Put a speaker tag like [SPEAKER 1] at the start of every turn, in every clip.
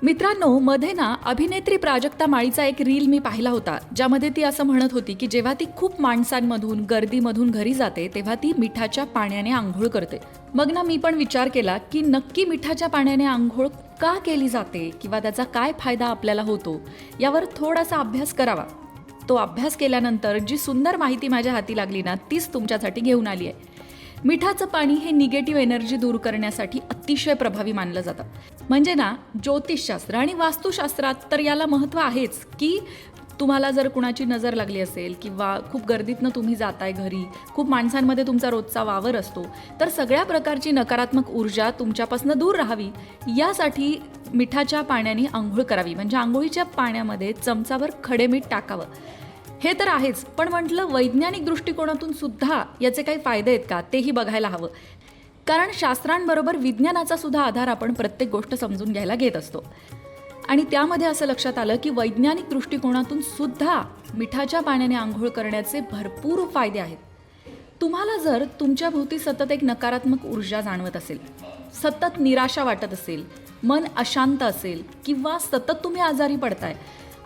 [SPEAKER 1] मित्रांनो, मध्ये ना अभिनेत्री प्राजक्ता माळीचा एक रील मी पाहिला होता, ज्यामध्ये ती असं म्हणत होती की जेव्हा ती खूप माणसांमधून गर्दीमधून घरी जाते तेव्हा ती मिठाच्या पाण्याने आंघोळ करते. मग ना मी पण विचार केला की नक्की मिठाच्या पाण्याने आंघोळ का केली जाते किंवा त्याचा काय फायदा आपल्याला होतो यावर थोडासा अभ्यास करावा. तो अभ्यास केल्यानंतर जी सुंदर माहिती माझ्या हाती लागली ना, तीच तुमच्यासाठी घेऊन आली आहे. मिठाचं पाणी हे निगेटिव्ह एनर्जी दूर करण्यासाठी अतिशय प्रभावी मानलं जातं. म्हणजे ना, ज्योतिषशास्त्र आणि वास्तुशास्त्रात तर याला महत्त्व आहेच की तुम्हाला जर कुणाची नजर लागली असेल किंवा खूप गर्दीतनं तुम्ही जाताय घरी, खूप माणसांमध्ये तुमचा रोजचा वावर असतो, तर सगळ्या प्रकारची नकारात्मक ऊर्जा तुमच्यापासून दूर राहावी यासाठी मिठाच्या पाण्याने आंघोळ करावी. म्हणजे आंघोळीच्या पाण्यामध्ये चमचाभर खडे मीठ टाकावं. हे तर आहेच, पण म्हटलं वैज्ञानिक दृष्टिकोनातून सुद्धा याचे काही फायदे आहेत का तेही बघायला हवं. कारण शास्त्रांबरोबर विज्ञानाचा सुद्धा आधार आपण प्रत्येक गोष्ट समजून घ्यायला घेत असतो. आणि त्यामध्ये असं लक्षात आलं की वैज्ञानिक दृष्टिकोनातून सुद्धा मिठाच्या पाण्याने आंघोळ करण्याचे भरपूर फायदे आहेत. तुम्हाला जर तुमच्या भोवती सतत एक नकारात्मक ऊर्जा जाणवत असेल, सतत निराशा वाटत असेल, मन अशांत असेल किंवा सतत तुम्ही आजारी पडताय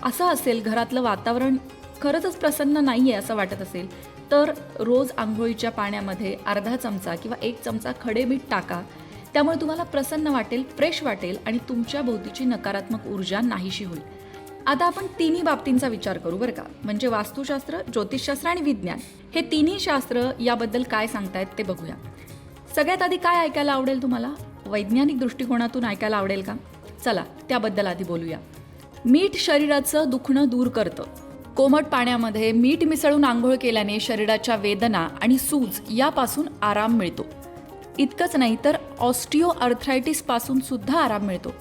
[SPEAKER 1] असं असेल, घरातलं वातावरण खरंच प्रसन्न नाही आहे असं वाटत असेल, तर रोज आंघोळीच्या पाण्यामध्ये अर्धा चमचा किंवा 1 चमचा खडे मीठ टाका. त्यामुळे तुम्हाला प्रसन्न वाटेल, फ्रेश वाटेल आणि तुमच्या भोवतीची नकारात्मक ऊर्जा नाहीशी होईल. आता आपण तिन्ही बाबतींचा विचार करू बरं का. म्हणजे वास्तुशास्त्र, ज्योतिषशास्त्र आणि विज्ञान हे तिन्ही शास्त्र याबद्दल काय सांगतायत ते बघूया. सगळ्यात आधी काय ऐकायला आवडेल तुम्हाला? वैज्ञानिक दृष्टिकोनातून ऐकायला आवडेल का? चला त्याबद्दल आधी बोलूया. मीठ शरीराचं दुखणं दूर करतं. कोमट पाण्यामध्ये मीठ मिसळून आंघोळ केल्याने शरीराच्या वेदना आणि सूज यापासून आराम मिळतो. इतकंच नाही तर ऑस्टिओआर्थरायटिसपासून सुद्धा आराम मिळतो.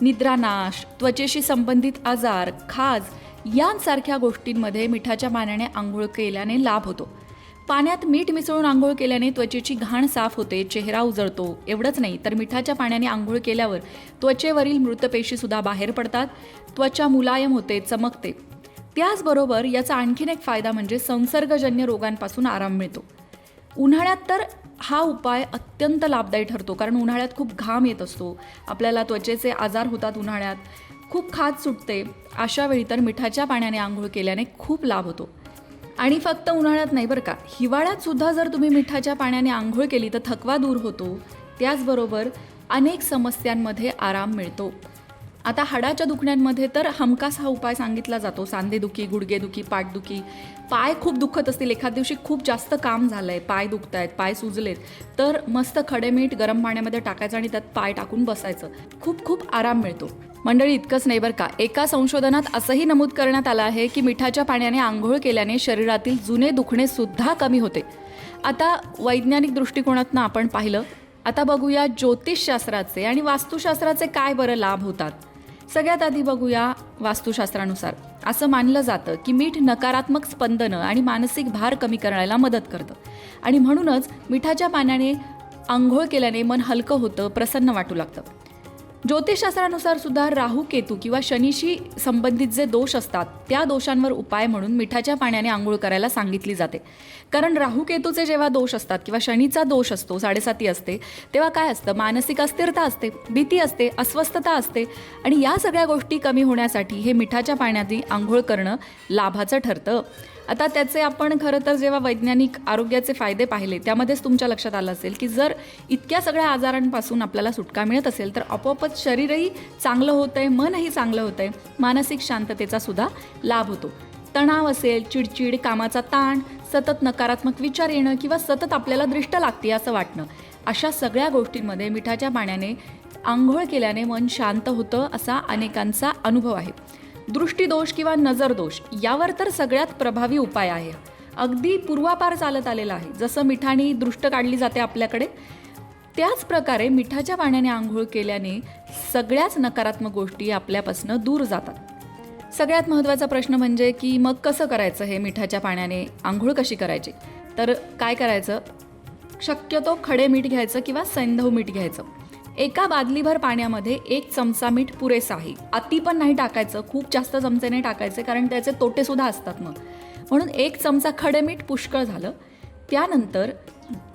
[SPEAKER 1] निद्रानाश, त्वचेशी संबंधित आजार, खाज यांसारख्या गोष्टींमध्ये मिठाच्या पाण्याने आंघोळ केल्याने लाभ होतो. पाण्यात मीठ मिसळून आंघोळ केल्याने त्वचेची घाण साफ होते, चेहरा उजळतो. एवढंच नाही तर मिठाच्या पाण्याने आंघोळ केल्यावर त्वचेवरील मृतपेशीसुद्धा बाहेर पडतात, त्वचा मुलायम होते, चमकते. त्याचबरोबर याचा आणखीन एक फायदा म्हणजे संसर्गजन्य रोगांपासून आराम मिळतो. उन्हाळ्यात तर हा उपाय अत्यंत लाभदायी ठरतो, कारण उन्हाळ्यात खूप घाम येत असतो, आपल्याला त्वचेचे आजार होतात, उन्हाळ्यात खूप खाज सुटते. अशा वेळी तर मिठाच्या पाण्याने आंघोळ केल्याने खूप लाभ होतो. आणि फक्त उन्हाळ्यात नाही बरं का, हिवाळ्यात सुद्धा जर तुम्ही मिठाच्या पाण्याने आंघोळ केली तर थकवा दूर होतो. त्याचबरोबर अनेक समस्यांमध्ये आराम मिळतो. आता हाडाच्या दुखण्यांमध्ये तर हमखास हा उपाय सांगितला जातो. सांधेदुखी, गुडघेदुखी, पाठदुखी, पाय खूप दुखत असतील, एखाद दिवशी खूप जास्त काम झालं आहे, पाय दुखत आहेत, पाय सुजलेत, तर मस्त खडे मीठ गरम पाण्यामध्ये टाकायचं आणि त्यात पाय टाकून बसायचं. खूप खूप आराम मिळतो. मंडळी, इतकंच नाही बरं का, एका संशोधनात असंही नमूद करण्यात आलं आहे की मिठाच्या पाण्याने आंघोळ केल्याने शरीरातील जुने दुखणे सुद्धा कमी होते. आता वैज्ञानिक दृष्टिकोनातनं आपण पाहिलं. आता बघूया ज्योतिषशास्त्राचे आणि वास्तुशास्त्राचे काय बरं लाभ होतात. सगळ्यात आधी बघूया वास्तुशास्त्रानुसार. असं मानलं जातं की मीठ नकारात्मक स्पंदनं आणि मानसिक भार कमी करायला मदत करतं आणि म्हणूनच मिठाच्या पाण्याने आंघोळ केल्याने मन हलकं होतं, प्रसन्न वाटू लागतं. ज्योतिषशास्त्रानुसार सुद्धा राहू, केतू किंवा शनीशी संबंधित जे दोष असतात त्या दोषांवर उपाय म्हणून मिठाच्या पाण्याने आंघोळ करायला सांगितली जाते. कारण राहू केतूचे जेव्हा दोष असतात किंवा शनीचा दोष असतो, 7.5 असते, तेव्हा काय असतं, मानसिक अस्थिरता असते, भीती असते, अस्वस्थता असते आणि या सगळ्या गोष्टी कमी होण्यासाठी हे मिठाच्या पाण्याने आंघोळ करणं लाभाचं ठरतं. आता त्याचे आपण खरं तर जेव्हा वैज्ञानिक आरोग्याचे फायदे पाहिले त्यामध्येच तुमच्या लक्षात आलं असेल की जर इतक्या सगळ्या आजारांपासून आपल्याला सुटका मिळत असेल तर आपोआपच शरीरही चांगलं होतं आहे, मनही चांगलं होतं आहे, मानसिक शांततेचा सुद्धा लाभ होतो. तणाव असेल, चिडचिड, कामाचा ताण, सतत नकारात्मक विचार येणं किंवा सतत आपल्याला दृष्ट लागते असं वाटणं, अशा सगळ्या गोष्टींमध्ये मिठाच्या पाण्याने आंघोळ केल्याने मन शांत होतं असा अनेकांचा अनुभव आहे. दृष्टीदोष किंवा नजरदोष यावर तर सगळ्यात प्रभावी उपाय आहे. अगदी पूर्वापार चालत आलेला आहे. जसं मिठाने दृष्ट काढली जाते आपल्याकडे, त्याच प्रकारे मिठाच्या पाण्याने आंघोळ केल्याने सगळ्याच नकारात्मक गोष्टी आपल्यापासून दूर जातात. सगळ्यात महत्त्वाचा प्रश्न म्हणजे की मग कसं करायचं हे मिठाच्या पाण्याने आंघोळ कशी करायची? तर काय करायचं, शक्यतो खडे मीठ घ्यायचं किंवा सैंधव मीठ घ्यायचं. एका बादलीभर पाण्यामध्ये 1 चमचा मीठ पुरेसा आहे. अति पण नाही टाकायचं, खूप जास्त चमचे नाही टाकायचे, कारण त्याचे तोटेसुद्धा असतात मग. म्हणून 1 चमचा खडे मीठ पुष्कळ झालं. त्यानंतर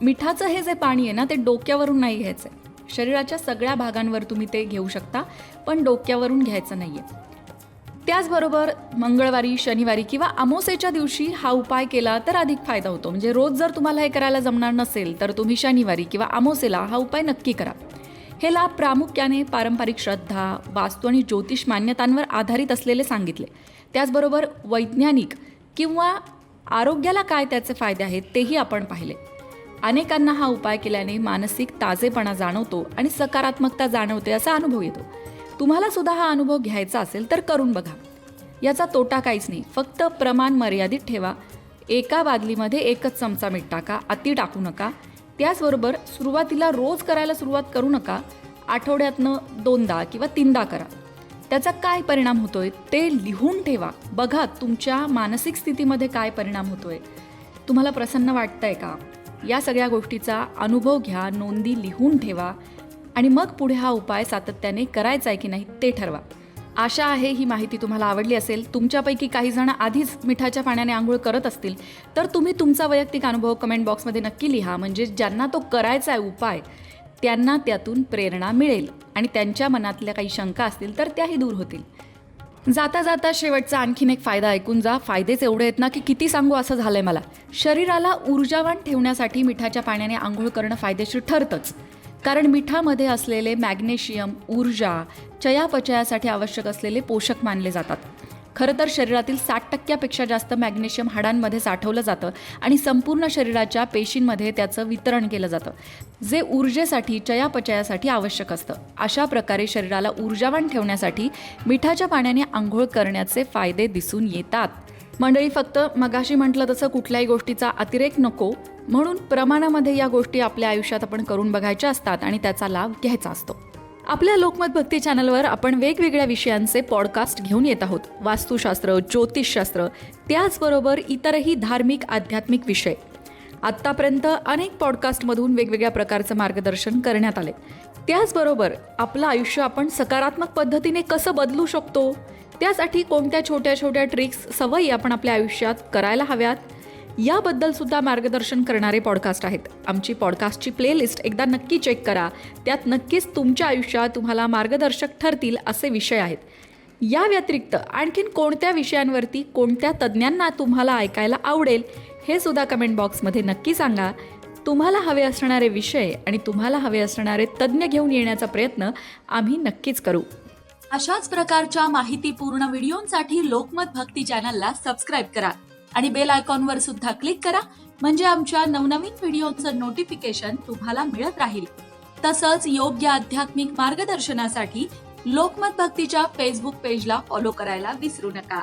[SPEAKER 1] मिठाचं हे जे पाणी आहे ना, ते डोक्यावरून नाही घ्यायचं, शरीराच्या सगळ्या भागांवर तुम्ही ते घेऊ शकता, पण डोक्यावरून घ्यायचं नाहीये. त्याचबरोबर मंगळवारी, शनिवारी किंवा अमावास्येच्या दिवशी हा उपाय केला तर अधिक फायदा होतो. म्हणजे रोज जर तुम्हाला हे करायला जमणार नसेल तर तुम्ही शनिवारी किंवा अमावास्येला हा उपाय नक्की करा. हे लाभ प्रामुख्याने पारंपरिक श्रद्धा, वास्तू आणि ज्योतिष मान्यतांवर आधारित असलेले सांगितले. त्याचबरोबर वैज्ञानिक किंवा आरोग्याला काय त्याचे फायदे आहेत तेही आपण पाहिले. अनेकांना हा उपाय केल्याने मानसिक ताजेपणा जाणवतो आणि सकारात्मकता जाणवते असा अनुभव येतो. तुम्हाला सुद्धा हा अनुभव घ्यायचा असेल तर करून बघा. याचा तोटा काहीच नाही, फक्त प्रमाण मर्यादित ठेवा. एका बादलीमध्ये 1च चमचा मीठ टाका, अति टाकू नका. त्याचबरोबर सुरुवातीला रोज करायला सुरुवात करू नका, आठवड्यातनं 2दा किंवा 3दा करा. त्याचा काय परिणाम होतोय ते लिहून ठेवा. बघा तुमच्या मानसिक स्थितीमध्ये काय परिणाम होतोय. तुम्हाला प्रसन्न वाटतंय का? या सगळ्या गोष्टीचा अनुभव घ्या, नोंदी लिहून ठेवा आणि मग पुढे हा उपाय सातत्याने करायचा आहे की नाही ते ठरवा. आशा आहे ही माहिती तुम्हाला आवडली असेल. तुमच्यापैकी काही जण आधीच मिठाच्या पाण्याने आंघोळ करत असतील तर तुम्ही तुमचा वैयक्तिक अनुभव कमेंट बॉक्समध्ये नक्की लिहा. म्हणजे ज्यांना तो करायचा आहे उपाय त्यांना त्यातून प्रेरणा मिळेल आणि त्यांच्या मनातल्या काही शंका असतील तर त्याही दूर होतील. जाता जाता शेवटचा आणखीन एक फायदा ऐकून जा. फायदेच एवढे आहेत ना की किती सांगू असं झालंय मला. शरीराला ऊर्जावान ठेवण्यासाठी मिठाच्या पाण्याने आंघोळ करणं फायदेशीर ठरतंच. कारण मिठामध्ये असलेले मॅग्नेशियम ऊर्जा, चयापचयासाठी आवश्यक असलेले पोषक मानले जातात. खरं तर शरीरातील 60% जास्त मॅग्नेशियम हाडांमध्ये साठवलं जातं आणि संपूर्ण शरीराच्या पेशींमध्ये त्याचं वितरण केलं जातं, जे ऊर्जेसाठी, चयापचयासाठी आवश्यक असतं. अशा प्रकारे शरीराला ऊर्जावान ठेवण्यासाठी मिठाच्या पाण्याने आंघोळ करण्याचे फायदे दिसून येतात. मंडळी, फक्त मगाशी म्हटलं तसं कुठल्याही गोष्टीचा अतिरेक नको, म्हणून प्रमाणामध्ये या गोष्टी आपल्या आयुष्यात आपण करून बघायच्या असतात आणि त्याचा लाभ घ्यायचा असतो. आपल्या लोकमत भक्ती चॅनलवर आपण वेगवेगळ्या विषयांचे पॉडकास्ट घेऊन येत आहोत. वास्तुशास्त्र, ज्योतिषशास्त्र, त्याचबरोबर इतरही धार्मिक, आध्यात्मिक विषय. आत्तापर्यंत अनेक पॉडकास्टमधून वेगवेगळ्या प्रकारचं मार्गदर्शन करण्यात आले. त्याचबरोबर आपलं आयुष्य आपण सकारात्मक पद्धतीने कसं बदलू शकतो, त्यासाठी कोणत्या छोट्या छोट्या ट्रिक्स, सवयी आपण आपल्या आयुष्यात करायला हव्यात, याबद्दल सुद्धा मार्गदर्शन करणारे पॉडकास्ट आहेत. आमची पॉडकास्टची प्लेलिस्ट एकदा नक्की चेक करा. त्यात नक्कीच तुमच्या आयुष्यात तुम्हाला मार्गदर्शक ठरतील असे विषय आहेत. या व्यतिरिक्त आणखीन कोणत्या विषयांवरती, कोणत्या तज्ज्ञांना तुम्हाला ऐकायला आवडेल हे सुद्धा कमेंट बॉक्समध्ये नक्की सांगा. तुम्हाला हवे असणारे विषय आणि तुम्हाला हवे असणारे तज्ज्ञ घेऊन येण्याचा प्रयत्न आम्ही नक्कीच करू. अशाच प्रकारच्या माहितीपूर्ण व्हिडिओंसाठी लोकमत भक्ती चॅनलला सबस्क्राईब करा आणि बेल आयकॉनवर सुद्धा क्लिक करा. म्हणजे आमच्या नवनवीन व्हिडिओचं नोटिफिकेशन तुम्हाला मिळत राहील. तसंच योग्य आध्यात्मिक मार्गदर्शनासाठी लोकमत भक्तीच्या फेसबुक पेजला फॉलो करायला विसरू नका.